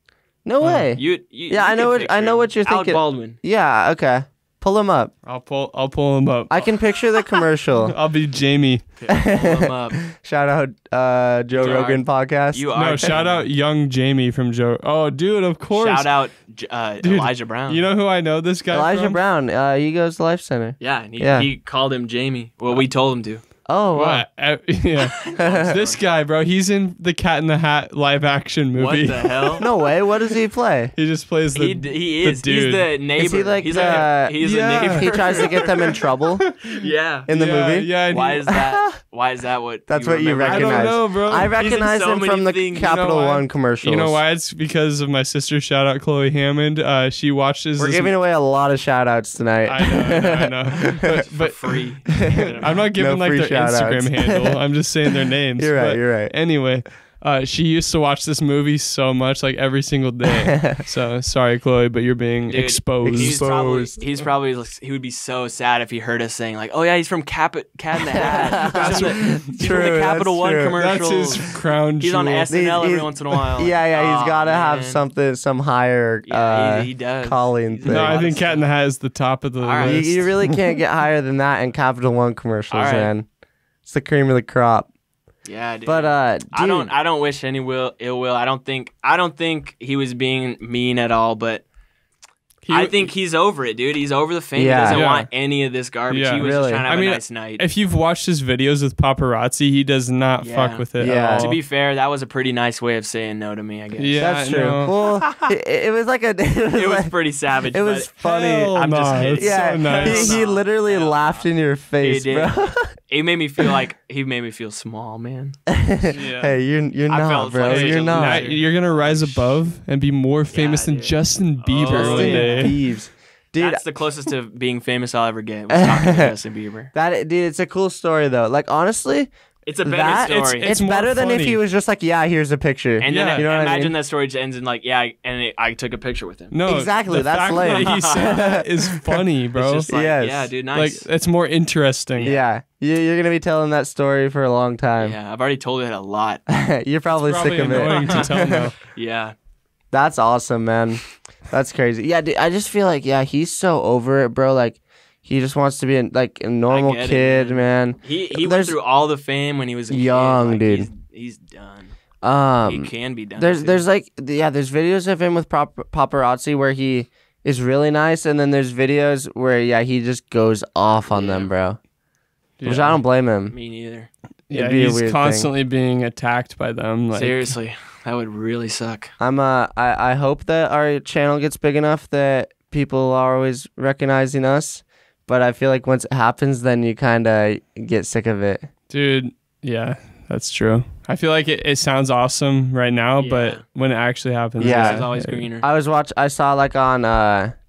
No way. You Yeah, I can know what- picture I know him. what you're Alec thinking. Baldwin. Yeah. Okay. Pull him up. I'll pull him up. I can picture the commercial. I'll be Jamie. Pull him up. Shout out Joe You Rogan are- podcast. You are. No, shout out young Jamie from Joe. Oh, dude, of course. Shout out Dude, Elijah Brown. You know who I know this guy Elijah from? Brown. He goes to Life Center. Yeah, and Yeah. he called him Jamie. Well, we told him to. Oh, wow. Yeah. This guy, bro, he's in the Cat in the Hat live action movie. What the hell? No way. What does he play? He just plays the He is. dude. He's the neighbor. Is he like he's the- he's Yeah. a neighbor. He tries to get them in trouble Yeah. in the movie. Yeah, and Why he- is that? Why is that what? That's what you remember? I don't recognize. know, bro. I He's in recognize so him many from the things. Capital You know why? One commercials. You know why? It's because of my sister. Shout out Chloe Hammond. She watches. We're this giving away a lot of shout outs tonight. I know. For free. I'm not giving No like free their shout-outs. Instagram handle. I'm just saying their names. You're right, But you're right. Anyway, she used to watch this movie so much, like every single day. So sorry, Chloe, but you're being Dude, exposed. He's probably he would be so sad if he heard us saying like, oh yeah, he's from Cat in the Hat. He's from the Capital One true. commercials. That's his crown He's on jewel. SNL every He's- once in a while. Yeah, he's Oh, got to have man. some higher Yeah, he does. calling He's thing. No, a I lot think of Cat in the stuff. Hat is the top of the All right. You, list. you really can't get higher than that in Capital One commercials, All right. man. It's the cream of the crop. Yeah, dude. But dude, I don't wish any ill will. I don't think he was being mean at all, but I think he's over it, dude. He's over the fame. Yeah. He doesn't Yeah. want any of this garbage. Yeah. He was Really. just trying to have I mean, a nice night. if you've watched his videos with paparazzi, he does not Yeah. fuck with it Yeah. at all. To be fair, that was a pretty nice way of saying no to me, I guess. Yeah, that's true. no. Well, it was like a. It was pretty savage. It was but funny. Hell I'm just nah, kidding. it's Yeah, so nice. he literally Hell laughed in your face, He did. bro. It made me feel like he made me feel small, man. Hey, you're I not, felt bro. like You're such a not. loser. You're gonna rise above and be more famous than dude. Justin Bieber Oh, one yeah. day. Thieves. Dude, That's the closest to being famous I'll ever get. Was talking to Justin Bieber. it's a cool story though. Like honestly, It's a better that story. it's more better than if funny. he was just like, yeah, here's a picture. and Yeah. then You know what I imagine mean? that story just ends in like, yeah, I took a picture with him. No, Exactly, the that's fact lame. that he said that is funny, bro. It's just like, Yes. yeah, dude, Like nice. it's more interesting. Yeah, you're gonna be telling that story for a long time. Yeah, I've already told it a lot. You're probably Probably sick of annoying it. to tell now. Yeah. That's awesome, man. That's crazy. Yeah, dude, I just feel like he's so over it, bro. Like he just wants to be a normal get it, kid, man. He went There's- through all the fame when he was a Young, kid. dude. He's done. He can be done. There's too. there's videos of him with paparazzi where he is really nice, and then there's videos where he just goes off on them, bro. Which I don't blame him. Me neither. Yeah, It'd be a he's weird thing. constantly being attacked by them. Like, Seriously, that would really suck. I hope that our channel gets big enough that people are always recognizing us, but I feel like once it happens, then you kind of get sick of it. dude, yeah, that's true. I feel like it sounds awesome right now, Yeah. but when it actually happens, Yeah. It's always greener. I saw like on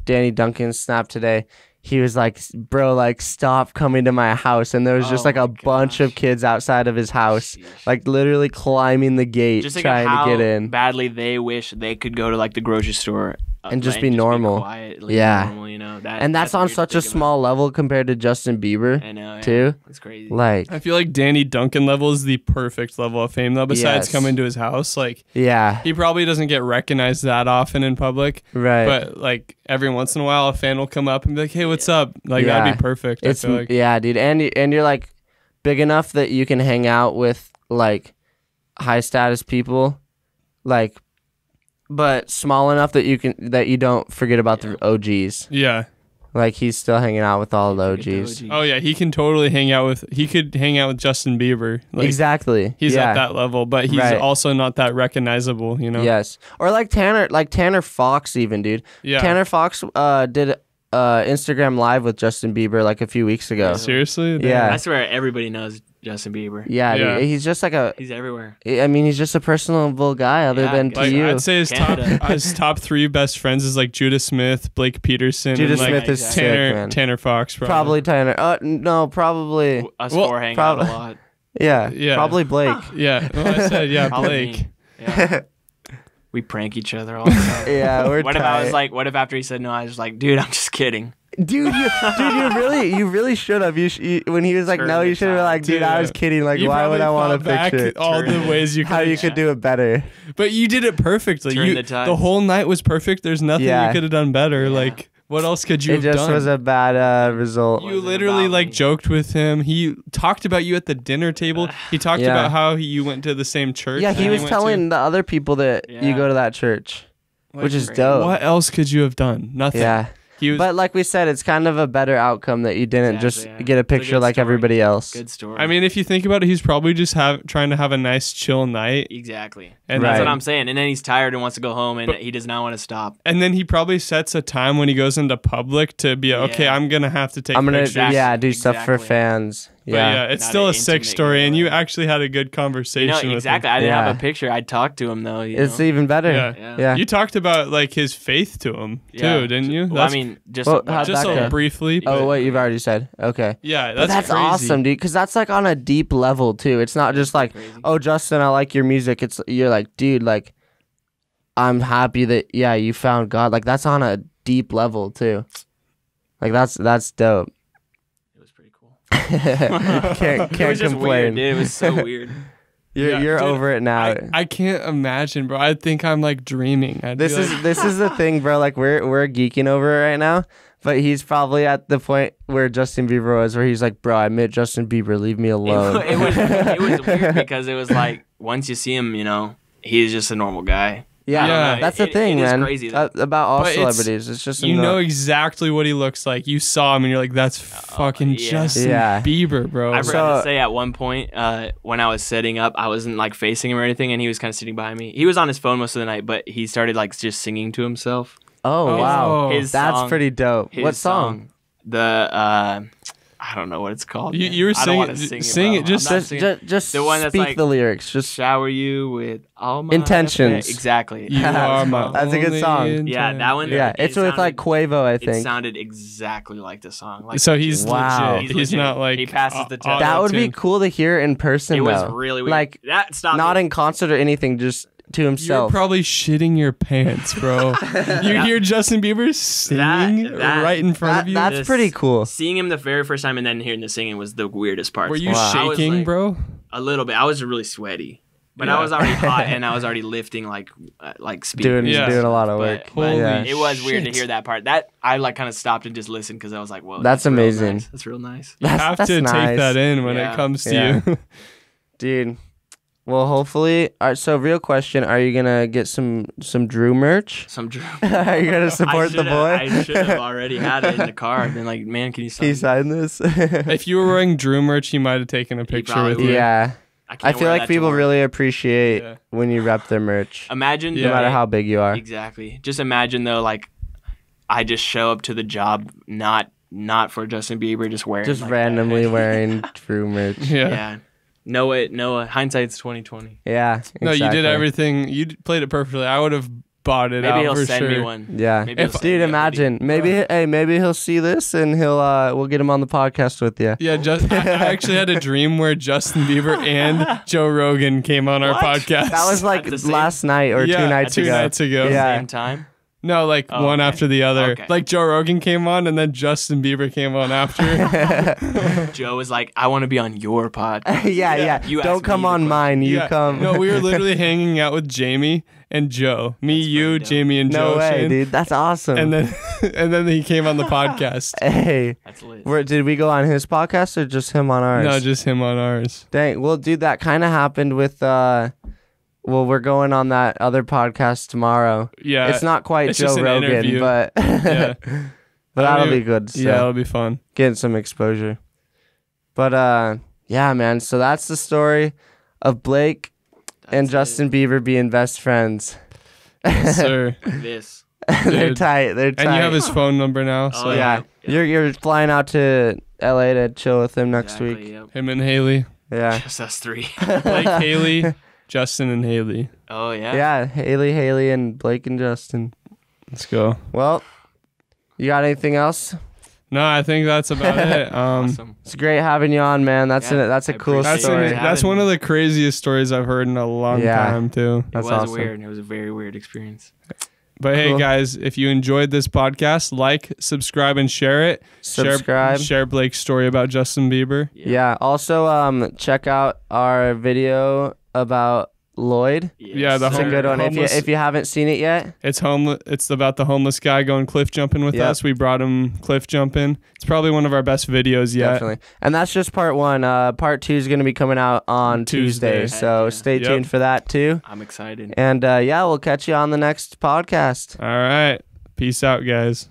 Danny Duncan's snap today. He was like, bro, like stop coming to my house, and there was just Oh like a my bunch gosh. of kids outside of his house, like literally climbing the gate, Just think trying of how to get in. badly they wish they could go to like the grocery store And just be normal. quietly Yeah. normal, you know. And that's on weird to such a think small level compared to Justin Bieber, about. I know, yeah. too. It's crazy. Like, I feel like Danny Duncan level is the perfect level of fame, though. Besides Yes. coming to his house, like yeah, he probably doesn't get recognized that often in public, right. but like every once in a while, a fan will come up and be like, "Hey, what's up?" Like Yeah. that'd be perfect. It's I feel like. yeah, dude, and you're like big enough that you can hang out with like high status people, like, but small enough that you don't forget about the OGs. Yeah. Like he's still hanging out with all the Get the OGs. Oh yeah, he can totally hang out with. He could hang out with Justin Bieber. Like, Exactly. He's yeah. at that level, but he's Right. also not that recognizable. You know. Yes. Or like Tanner Fox even, dude. Yeah. Tanner Fox did Instagram live with Justin Bieber like a few weeks ago. Seriously. Yeah. I swear everybody knows Justin Bieber. Yeah, Yeah. dude. He's just like He's everywhere. I mean, he's just a personable guy other Yeah, than to Like you. I'd say Canada. his top three best friends is like Judah Smith, Blake Peterson, Judah and like Smith is exactly. sick, man. Tanner Fox. Probably Tanner. No, probably. Us Well, four hang prob- out a lot. Yeah, Yeah. probably Blake. Yeah. Well, I said yeah, Probably Blake. me. Yeah. We prank each other all the time. Yeah, we're What if I was tight. like, what if after he said no, I was like, dude, I'm just kidding. Dude, you really should have. When he was like, Turn no, the you should have been like, dude, Dude, I was kidding. Like, You why would probably I want a thought back picture? all the ways you How could you could do it better. But you did it perfectly. Turn You, the tides. the whole night was perfect. There's nothing Yeah. you could have done better. Yeah. Like, what else could you It have just done? was a bad result. You Wasn't literally about like me. joked with him. He talked about you at the dinner table. He talked Yeah. about how you went to the same church. Yeah, that he was went telling the other people that you Yeah. go to that church, to. which is Like, dope. What else could you have done? Nothing. Yeah. He was, But like we said, it's kind of a better outcome that you didn't just Exactly, yeah. get a It's a picture good like story. everybody else. Good story. I mean, if you think about it, he's probably just trying to have a nice chill night. exactly. And That's Right. what I'm saying. And then he's tired and wants to go home, and he does not want to stop. And then he probably sets a time when he goes into public to be okay. Yeah. I'm gonna have to take I'm gonna pictures. do stuff for Exactly. fans. But yeah, it's Not still an a sick intimate story, and you getaway. actually had a good conversation You know, with exactly. him. I didn't Yeah. have a picture. I talked to him though. It's even better. Yeah. Yeah. You talked about like his faith to him too, didn't you? Well, I mean, just Well, what how'd I just that so go? briefly. Oh, but- wait, you've already said. Okay. yeah, But that's crazy. awesome, dude, because that's like on a deep level too. It's not just like, crazy. oh, Justin, I like your music. You're like, dude, like, I'm happy that you found God. Like that's on a deep level too. Like that's dope. It was pretty cool. can't It was just complain. weird, dude. It was so weird. You're Yeah, dude, over it now. I can't imagine, bro. I think I'm like dreaming. I'd This be is like, this is the thing, bro. Like we're geeking over it right now, but he's probably at the point where Justin Bieber was, where he's like, bro, I met Justin Bieber. Leave me alone. It was weird because it was like once you see him, you know, he's just a normal guy. Yeah, Yeah. that's the thing, it is man. crazy, though. About all But it's- celebrities, it's just you know exactly what he looks like. You saw him, and you're like, that's fucking yeah. Justin Yeah. Bieber, bro. I forgot So- to say at one point when I was setting up, I wasn't like facing him or anything, and he was kind of sitting behind me. He was on his phone most of the night, but he started like just singing to himself. Oh wow, His that's song- pretty dope. His What song? The I don't know what it's called. You- man. you were I don't wanna singing- sing sing it, it, bro. just- I'm not singing. Just The one that's speak like- the lyrics. Just shower you with all my Intentions. Exactly. You are my That's a good only song. intent. Yeah, that one. yeah, it it's with like sounded- Quavo, I It think. sounded exactly like the song. Like So he's Wow. legit. He's not like he passes the test. That would be auto-tune. cool to hear in person. It was though. really weird. Like that stopped. not me. in concert or anything, just to You're himself. probably shitting your pants, bro. You hear Justin Bieber singing that- right in front of you. That's This- pretty cool. Seeing him the very first time and then hearing the singing was the weirdest part. Were you Wow. I was shaking, like- bro? A little bit. I was really sweaty, but Yeah. I was already hot and I was already lifting like speed. Doing Yeah. doing a lot of But- work. but yeah. it was weird to shit. hear that part. That I like kind of stopped and just listened because I was like, "Whoa, That's real amazing. nice. That's real nice." You have to nice. take that in when Yeah. it comes to Yeah. you. Dude. Well, hopefully. All right, so real question, are you going to get some Drew merch? Some Drew. Are you going to support the boy? I should have already had it in the car. I've been like, "Man, can you Can you sign?" sign this? If you were wearing Drew merch, he might have taken a picture probably with you. would. yeah. I can't feel wear like that to people work. really appreciate Yeah. when you rep their merch. Imagine, Yeah. No matter how big you are. Exactly. Just imagine though, like I just show up to the job not for Justin Bieber, just wearing Just like, randomly that. wearing Drew merch. Yeah. Yeah. No, hindsight's 2020. Yeah. No, you did exactly. everything. You played it perfectly. I would have bought it Maybe out he'll for send sure. me one. Yeah. Maybe he'll send me Dude, a imagine. Maybe he'll see this and we'll get him on the podcast with you. Yeah, I actually had a dream where Justin Bieber and Joe Rogan came on our What? podcast. That was like At the same- last night or Yeah, 2 nights two ago. nights ago. Yeah. Same time. No, like Oh, one okay. after the other. Okay. Like Joe Rogan came on and then Justin Bieber came on after. Joe was like, "I want to be on your podcast." yeah. You Don't asked come me the on question. mine. You Yeah. come. No, we were literally hanging out with Jamie and Joe. Me, That's you, pretty dope. Jamie, and No Joe. way, Shane. dude. That's awesome. And then he came on the podcast. hey, That's lit. did we go on his podcast or just him on ours? No, just him on ours. Dang. Well, dude, that kind of happened with. Well, we're going on that other podcast tomorrow. Yeah. It's not quite it's Joe just an Rogan, interview. but Yeah. but that'll be good. So. Yeah, it'll be fun. Getting some exposure. But yeah, man. So that's the story of Blake and That's Justin Bieber being best friends. Yes, sir. it. This. They're Dude. tight. They're tight. And you have his phone number now. Oh, So yeah. You're flying out to LA to chill with him next Exactly, week. Yep. him and Haley. Yeah. Just us three. Blake, Haley, Justin, and Haley. Oh yeah. Yeah, Haley, and Blake and Justin. Let's go. Well, you got anything else? No, I think that's about it. Awesome. It's great having you on, man. That's Yeah, a I cool appreciate story. it. That's one of the craziest stories I've heard in a long Yeah. time too. That's it was awesome. weird. It was a very weird experience. But hey, Cool. guys, if you enjoyed this podcast, like, subscribe, and share it. Subscribe. Share Blake's story about Justin Bieber. Yeah. Also, check out our video about Lloyd. Yeah, the It's a Home- good one. homeless- If you haven't seen it yet, It's about the homeless guy going cliff jumping with Yep. us. We brought him cliff jumping. It's probably one of our best videos yet. definitely. And that's just part 1. Part 2 is going to be coming out on Tuesday. Tuesday. So Heck yeah. stay Yep. tuned for that too. I'm excited. And yeah, we'll catch you on the next podcast. All right. Peace out, guys.